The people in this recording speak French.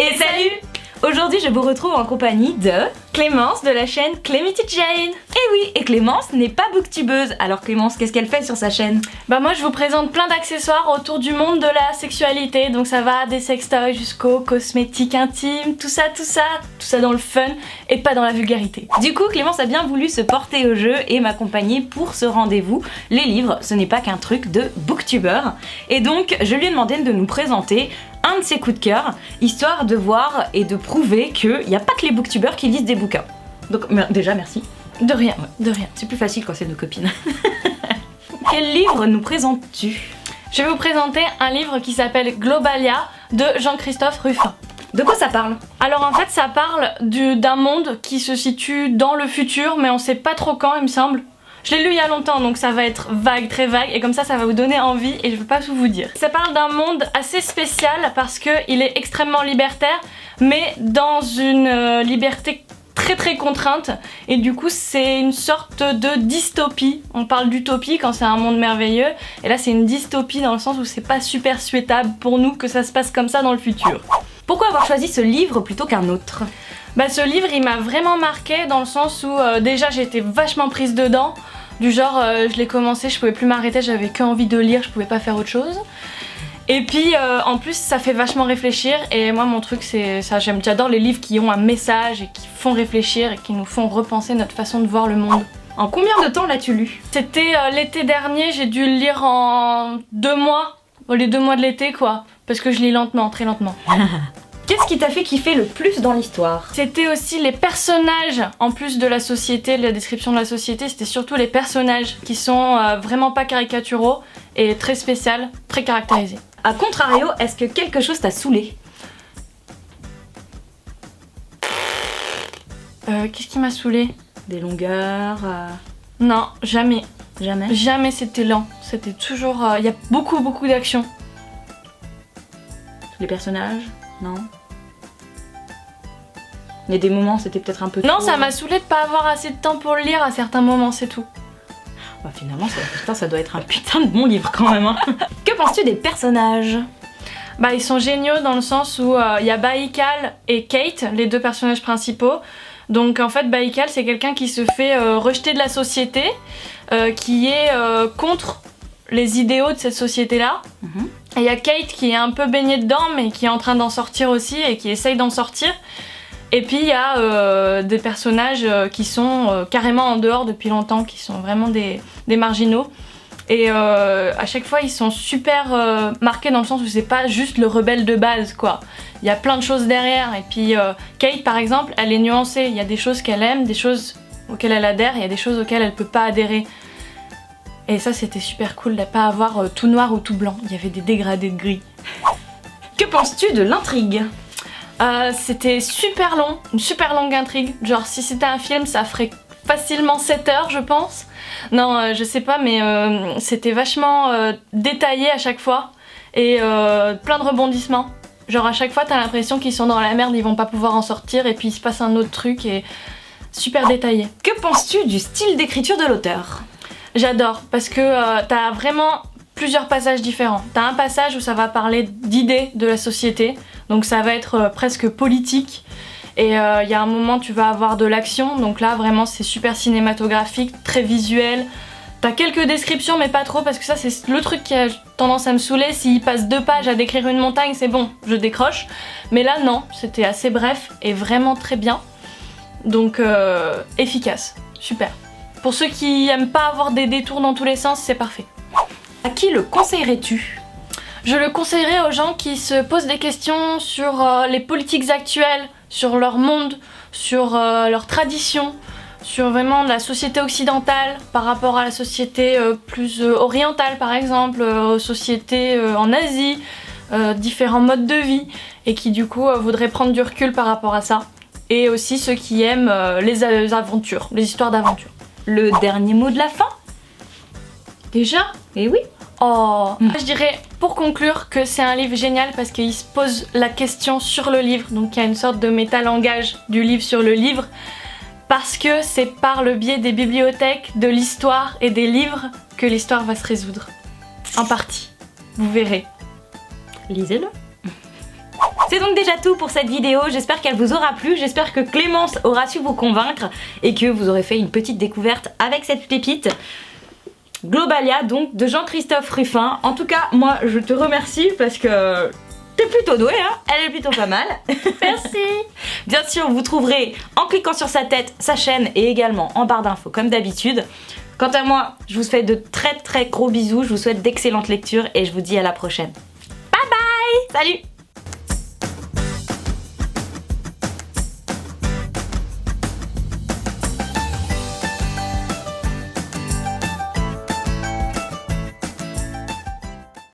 Et salut! Aujourd'hui je vous retrouve en compagnie de Clémence de la chaîne Clemity Jane. Et oui, et Clémence n'est pas booktubeuse. Alors Clémence, qu'est-ce qu'elle fait sur sa chaîne? Bah moi je vous présente plein d'accessoires autour du monde de la sexualité. Donc ça va des sextoys jusqu'aux cosmétiques intimes, tout ça dans le fun et pas dans la vulgarité. Du coup Clémence a bien voulu se porter au jeu et m'accompagner pour ce rendez-vous. Les livres, ce n'est pas qu'un truc de booktuber. Et donc je lui ai demandé de nous présenter un de ses coups de cœur, histoire de voir et de prouver qu'il n'y a pas que les booktubers qui lisent des bouquins. Donc déjà merci. De rien, de rien. C'est plus facile quand c'est nos copines. Quel livre nous présentes-tu? Je vais vous présenter un livre qui s'appelle Globalia de Jean-Christophe Ruffin. De quoi ça parle? Alors en fait ça parle d'un monde qui se situe dans le futur mais on sait pas trop quand il me semble. Je l'ai lu il y a longtemps donc ça va être vague, très vague et comme ça va vous donner envie et je veux pas tout vous dire. Ça parle d'un monde assez spécial parce qu'il est extrêmement libertaire mais dans une liberté très contrainte et du coup c'est une sorte de dystopie. On parle d'utopie quand c'est un monde merveilleux et là c'est une dystopie dans le sens où c'est pas super souhaitable pour nous que ça se passe comme ça dans le futur. Pourquoi avoir choisi ce livre plutôt qu'un autre? Bah ce livre il m'a vraiment marqué dans le sens où déjà j'ai été vachement prise dedans. Du genre je l'ai commencé, je pouvais plus m'arrêter, j'avais que envie de lire, je pouvais pas faire autre chose. Et puis en plus ça fait vachement réfléchir et moi mon truc c'est ça, j'adore les livres qui ont un message et qui font réfléchir et qui nous font repenser notre façon de voir le monde. En combien de temps l'as-tu lu? C'était l'été dernier, j'ai dû le lire en 2 mois, les 2 mois de l'été quoi, parce que je lis lentement, très lentement. Qu'est-ce qui t'a fait kiffer le plus dans l'histoire? C'était aussi les personnages, en plus de la société, de la description de la société, c'était surtout les personnages qui sont vraiment pas caricaturaux et très spécial, très caractérisés. A contrario, est-ce que quelque chose t'a saoulé? Qu'est-ce qui m'a saoulé? Des longueurs Non, jamais. Jamais? Jamais c'était lent, c'était toujours... Il y a beaucoup d'action. Les personnages? Non. Il y a des moments c'était peut-être un peu Non, trop... ça m'a saoulé de pas avoir assez de temps pour le lire à certains moments, c'est tout. Bah finalement, ça doit être un putain de bon livre quand même hein. Que penses-tu des personnages? Bah ils sont géniaux dans le sens où il y a Baïkal et Kate, les deux personnages principaux. Donc en fait Baïkal c'est quelqu'un qui se fait rejeter de la société, qui est contre les idéaux de cette société-là. Et il y a Kate qui est un peu baignée dedans mais qui est en train d'en sortir aussi et qui essaye d'en sortir. Et puis il y a des personnages qui sont carrément en dehors depuis longtemps, qui sont vraiment des marginaux. Et à chaque fois ils sont super marqués dans le sens où c'est pas juste le rebelle de base quoi. Il y a plein de choses derrière et puis Kate par exemple elle est nuancée, il y a des choses qu'elle aime, des choses auxquelles elle adhère, il y a des choses auxquelles elle peut pas adhérer. Et ça c'était super cool de pas avoir tout noir ou tout blanc, il y avait des dégradés de gris. Que penses-tu de l'intrigue? C'était super long, une super longue intrigue, genre si c'était un film ça ferait facilement 7 heures je pense. Non je sais pas mais c'était vachement détaillé à chaque fois et plein de rebondissements. Genre à chaque fois t'as l'impression qu'ils sont dans la merde, ils vont pas pouvoir en sortir et puis il se passe un autre truc et super détaillé. Que penses-tu du style d'écriture de l'auteur? J'adore parce que t'as vraiment plusieurs passages différents. T'as un passage où ça va parler d'idées de la société, donc ça va être presque politique. Et il y a un moment tu vas avoir de l'action, donc là vraiment c'est super cinématographique, très visuel. T'as quelques descriptions mais pas trop parce que ça c'est le truc qui a tendance à me saouler. S'il passe 2 pages à décrire une montagne c'est bon, je décroche. Mais là non, c'était assez bref et vraiment très bien. Donc efficace, super. Pour ceux qui aiment pas avoir des détours dans tous les sens, c'est parfait. À qui le conseillerais-tu? Je le conseillerais aux gens qui se posent des questions sur les politiques actuelles, sur leur monde, sur leurs traditions, sur vraiment la société occidentale par rapport à la société plus orientale par exemple, aux sociétés en Asie, différents modes de vie et qui du coup voudraient prendre du recul par rapport à ça. Et aussi ceux qui aiment les aventures, les histoires d'aventure. Le dernier mot de la fin? Déjà? Eh oui. Oh. Je dirais pour conclure que c'est un livre génial parce qu'il se pose la question sur le livre, donc il y a une sorte de métalangage du livre sur le livre, parce que c'est par le biais des bibliothèques, de l'histoire et des livres que l'histoire va se résoudre. En partie. Vous verrez. Lisez-le. C'est donc déjà tout pour cette vidéo, j'espère qu'elle vous aura plu, j'espère que Clémence aura su vous convaincre et que vous aurez fait une petite découverte avec cette pépite. Globalia donc de Jean-Christophe Ruffin. En tout cas, moi je te remercie parce que t'es plutôt douée, hein. Elle est plutôt pas mal. Merci. Bien sûr, vous trouverez en cliquant sur sa tête, sa chaîne et également en barre d'infos comme d'habitude. Quant à moi, je vous fais de très gros bisous, je vous souhaite d'excellentes lectures et je vous dis à la prochaine. Bye bye. Salut.